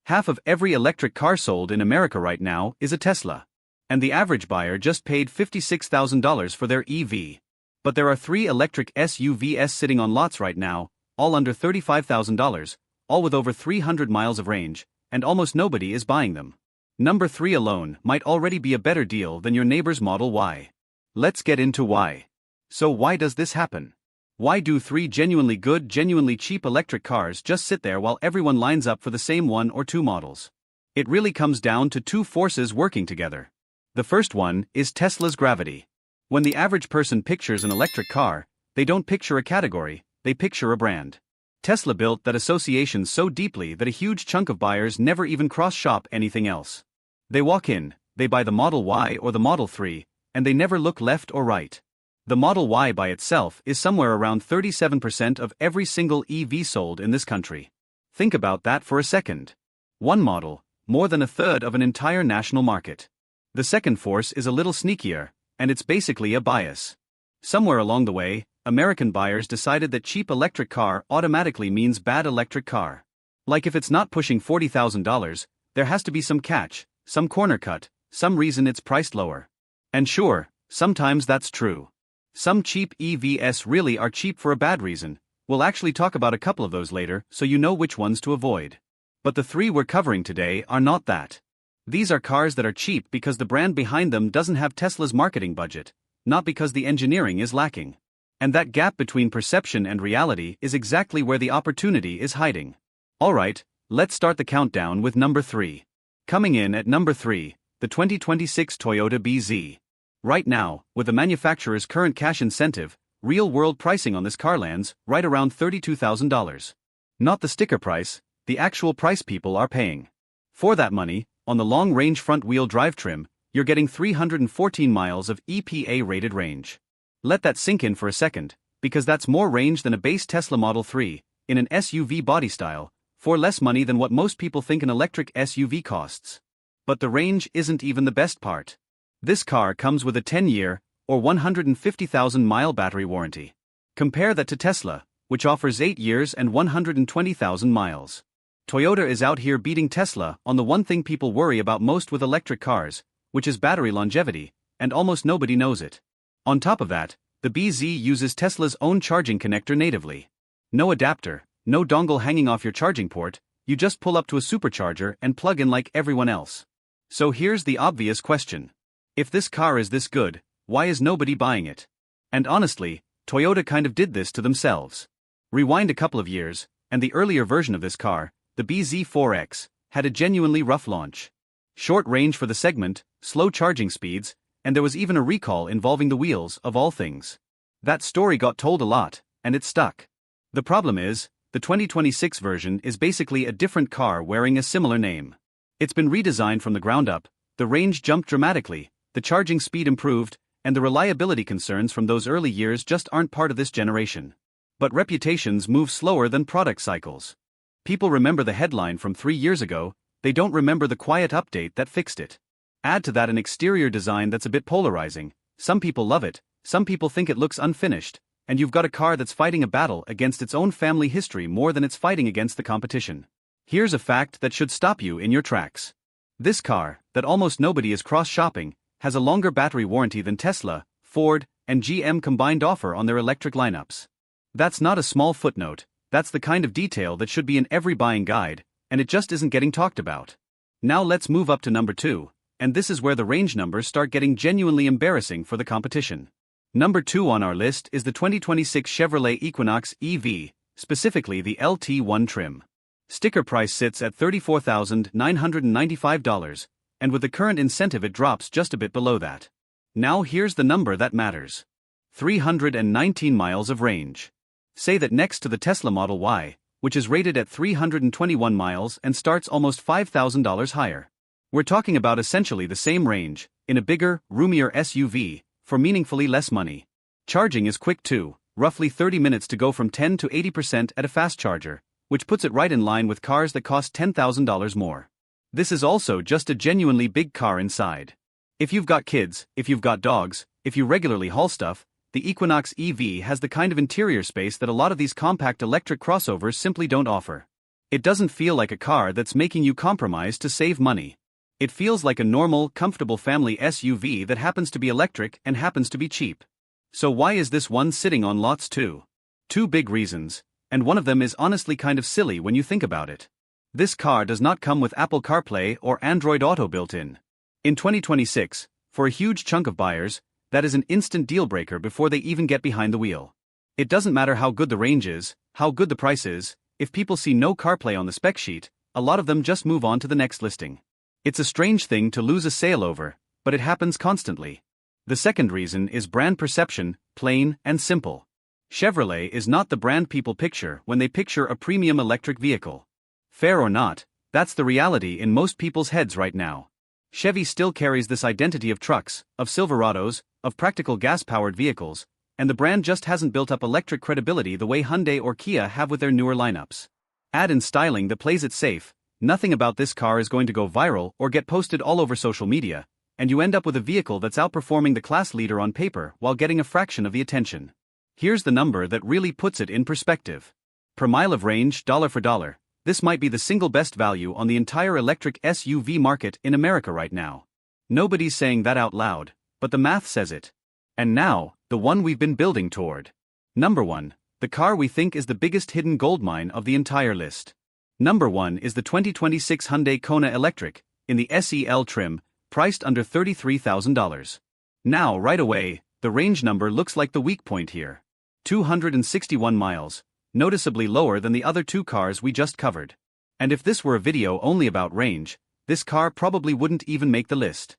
Half of every electric car sold in America right now is a Tesla. And the average buyer just paid $56,000 for their EV. But there are 3 electric SUVs sitting on lots right now, all under $35,000, all with over 300 miles of range, and almost nobody is buying them. Number 3 alone might already be a better deal than your neighbor's Model Y. Let's get into why. So why does this happen? Why do 3 genuinely good, genuinely cheap electric cars just sit there while everyone lines up for the same 1 or 2 models? It really comes down to 2 forces working together. The first one is Tesla's gravity. When the average person pictures an electric car, they don't picture a category, they picture a brand. Tesla built that association so deeply that a huge chunk of buyers never even cross-shop anything else. They walk in, they buy the Model Y or the Model 3, and they never look left or right. The Model Y by itself is somewhere around 37% of every single EV sold in this country. Think about that for a second. One model, more than a third of an entire national market. The second force is a little sneakier, and it's basically a bias. Somewhere along the way, American buyers decided that cheap electric car automatically means bad electric car. Like if it's not pushing $40,000, there has to be some catch, some corner cut, some reason it's priced lower. And sure, sometimes that's true. Some cheap EVs really are cheap for a bad reason. We'll actually talk about a couple of those later so you know which ones to avoid. But the 3 we're covering today are not that. These are cars that are cheap because the brand behind them doesn't have Tesla's marketing budget, not because the engineering is lacking. And that gap between perception and reality is exactly where the opportunity is hiding. Alright, let's start the countdown with number 3. Coming in at number 3, the 2026 Toyota BZ. Right now, with the manufacturer's current cash incentive, real-world pricing on this car lands right around $32,000. Not the sticker price, the actual price people are paying. For that money, on the long-range front-wheel drive trim, you're getting 314 miles of EPA-rated range. Let that sink in for a second, because that's more range than a base Tesla Model 3, in an SUV body style, for less money than what most people think an electric SUV costs. But the range isn't even the best part. This car comes with a 10-year, or 150,000-mile battery warranty. Compare that to Tesla, which offers 8 years and 120,000 miles. Toyota is out here beating Tesla on the one thing people worry about most with electric cars, which is battery longevity, and almost nobody knows it. On top of that, the BZ uses Tesla's own charging connector natively. No adapter, no dongle hanging off your charging port, you just pull up to a supercharger and plug in like everyone else. So here's the obvious question. If this car is this good, why is nobody buying it? And honestly, Toyota kind of did this to themselves. Rewind a couple of years, and the earlier version of this car, the BZ4X, had a genuinely rough launch. Short range for the segment, slow charging speeds, and there was even a recall involving the wheels, of all things. That story got told a lot, and it stuck. The problem is, the 2026 version is basically a different car wearing a similar name. It's been redesigned from the ground up, the range jumped dramatically, the charging speed improved, and the reliability concerns from those early years just aren't part of this generation. But reputations move slower than product cycles. People remember the headline from 3 years ago, they don't remember the quiet update that fixed it. Add to that an exterior design that's a bit polarizing, some people love it, some people think it looks unfinished, and you've got a car that's fighting a battle against its own family history more than it's fighting against the competition. Here's a fact that should stop you in your tracks. This car, that almost nobody is cross-shopping, has a longer battery warranty than Tesla, Ford, and GM combined offer on their electric lineups. That's not a small footnote, that's the kind of detail that should be in every buying guide, and it just isn't getting talked about. Now let's move up to number 2, and this is where the range numbers start getting genuinely embarrassing for the competition. Number 2 on our list is the 2026 Chevrolet Equinox EV, specifically the LT1 trim. Sticker price sits at $34,995, and with the current incentive it drops just a bit below that. Now here's the number that matters. 319 miles of range. Say that next to the Tesla Model Y, which is rated at 321 miles and starts almost $5,000 higher. We're talking about essentially the same range, in a bigger, roomier SUV, for meaningfully less money. Charging is quick too, roughly 30 minutes to go from 10 to 80% at a fast charger, which puts it right in line with cars that cost $10,000 more. This is also just a genuinely big car inside. If you've got kids, if you've got dogs, if you regularly haul stuff, the Equinox EV has the kind of interior space that a lot of these compact electric crossovers simply don't offer. It doesn't feel like a car that's making you compromise to save money. It feels like a normal, comfortable family SUV that happens to be electric and happens to be cheap. So why is this one sitting on lots too? Two big reasons, and one of them is honestly kind of silly when you think about it. This car does not come with Apple CarPlay or Android Auto built in. In 2026, for a huge chunk of buyers, that is an instant deal breaker before they even get behind the wheel. It doesn't matter how good the range is, how good the price is, if people see no CarPlay on the spec sheet, a lot of them just move on to the next listing. It's a strange thing to lose a sale over, but it happens constantly. The second reason is brand perception, plain and simple. Chevrolet is not the brand people picture when they picture a premium electric vehicle. Fair or not, that's the reality in most people's heads right now. Chevy still carries this identity of trucks, of Silverados, of practical gas-powered vehicles, and the brand just hasn't built up electric credibility the way Hyundai or Kia have with their newer lineups. Add in styling that plays it safe, nothing about this car is going to go viral or get posted all over social media, and you end up with a vehicle that's outperforming the class leader on paper while getting a fraction of the attention. Here's the number that really puts it in perspective. Per mile of range, dollar for dollar, this might be the single best value on the entire electric SUV market in America right now. Nobody's saying that out loud, but the math says it. And now, the one we've been building toward. Number 1, the car we think is the biggest hidden goldmine of the entire list. Number 1 is the 2026 Hyundai Kona Electric, in the SEL trim, priced under $33,000. Now, right away, the range number looks like the weak point here. 261 miles, noticeably lower than the other two cars we just covered. And if this were a video only about range, this car probably wouldn't even make the list.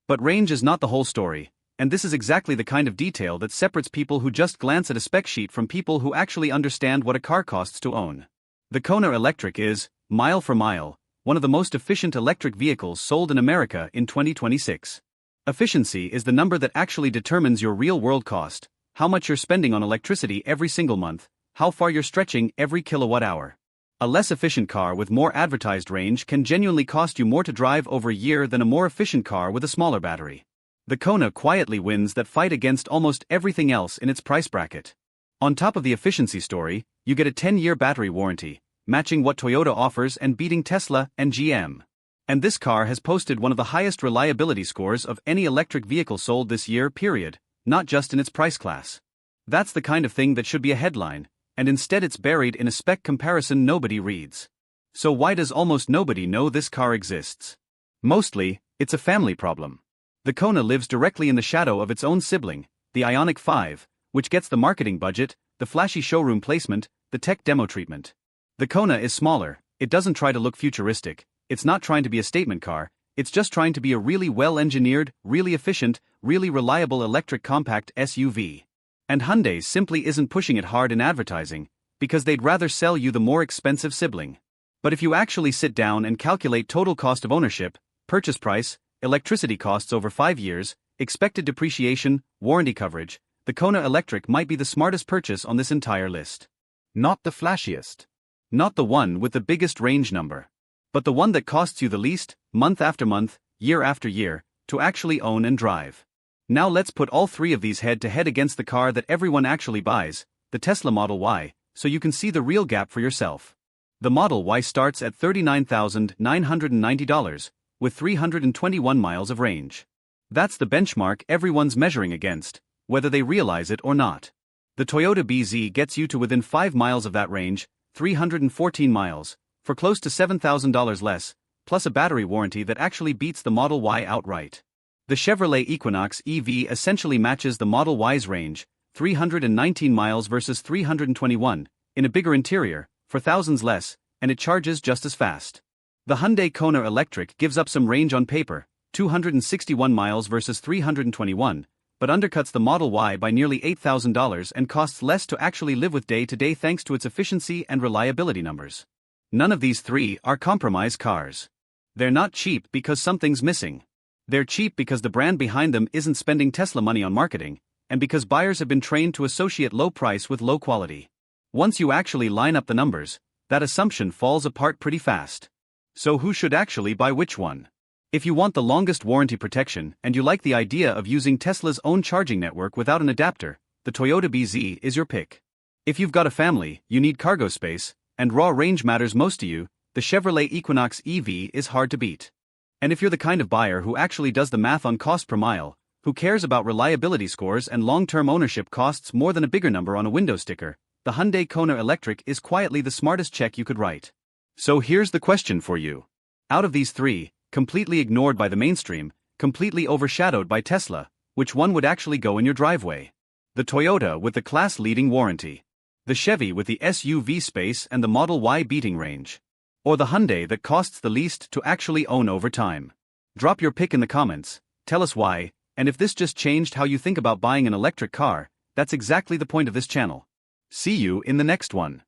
But range is not the whole story, and this is exactly the kind of detail that separates people who just glance at a spec sheet from people who actually understand what a car costs to own. The Kona Electric is, mile for mile, one of the most efficient electric vehicles sold in America in 2026. Efficiency is the number that actually determines your real-world cost, how much you're spending on electricity every single month, how far you're stretching every kilowatt hour. A less efficient car with more advertised range can genuinely cost you more to drive over a year than a more efficient car with a smaller battery. The Kona quietly wins that fight against almost everything else in its price bracket. On top of the efficiency story, you get a 10-year battery warranty, matching what Toyota offers and beating Tesla and GM. And this car has posted one of the highest reliability scores of any electric vehicle sold this year, period, not just in its price class. That's the kind of thing that should be a headline, and instead it's buried in a spec comparison nobody reads. So why does almost nobody know this car exists? Mostly, it's a family problem. The Kona lives directly in the shadow of its own sibling, the Ioniq 5, which gets the marketing budget, the flashy showroom placement, the tech demo treatment. The Kona is smaller, it doesn't try to look futuristic, it's not trying to be a statement car, it's just trying to be a really well-engineered, really efficient, really reliable electric compact SUV. And Hyundai simply isn't pushing it hard in advertising, because they'd rather sell you the more expensive sibling. But if you actually sit down and calculate total cost of ownership, purchase price, electricity costs over 5 years, expected depreciation, warranty coverage, the Kona Electric might be the smartest purchase on this entire list. Not the flashiest. Not the one with the biggest range number. But the one that costs you the least, month after month, year after year, to actually own and drive. Now let's put all three of these head to head against the car that everyone actually buys, the Tesla Model Y, so you can see the real gap for yourself. The Model Y starts at $39,990, with 321 miles of range. That's the benchmark everyone's measuring against, whether they realize it or not. The Toyota BZ gets you to within 5 miles of that range, 314 miles, for close to $7,000 less, plus a battery warranty that actually beats the Model Y outright. The Chevrolet Equinox EV essentially matches the Model Y's range, 319 miles versus 321, in a bigger interior, for thousands less, and it charges just as fast. The Hyundai Kona Electric gives up some range on paper, 261 miles versus 321, but undercuts the Model Y by nearly $8,000 and costs less to actually live with day to day thanks to its efficiency and reliability numbers. None of these three are compromise cars. They're not cheap because something's missing. They're cheap because the brand behind them isn't spending Tesla money on marketing, and because buyers have been trained to associate low price with low quality. Once you actually line up the numbers, that assumption falls apart pretty fast. So who should actually buy which one? If you want the longest warranty protection and you like the idea of using Tesla's own charging network without an adapter, the Toyota BZ is your pick. If you've got a family, you need cargo space, and raw range matters most to you, the Chevrolet Equinox EV is hard to beat. And if you're the kind of buyer who actually does the math on cost per mile, who cares about reliability scores and long-term ownership costs more than a bigger number on a window sticker, the Hyundai Kona Electric is quietly the smartest check you could write. So here's the question for you. Out of these three, completely ignored by the mainstream, completely overshadowed by Tesla, which one would actually go in your driveway? The Toyota with the class-leading warranty, the Chevy with the SUV space and the Model Y beating range, or the Hyundai that costs the least to actually own over time? Drop your pick in the comments, tell us why, and if this just changed how you think about buying an electric car. That's exactly the point of this channel. See you in the next one.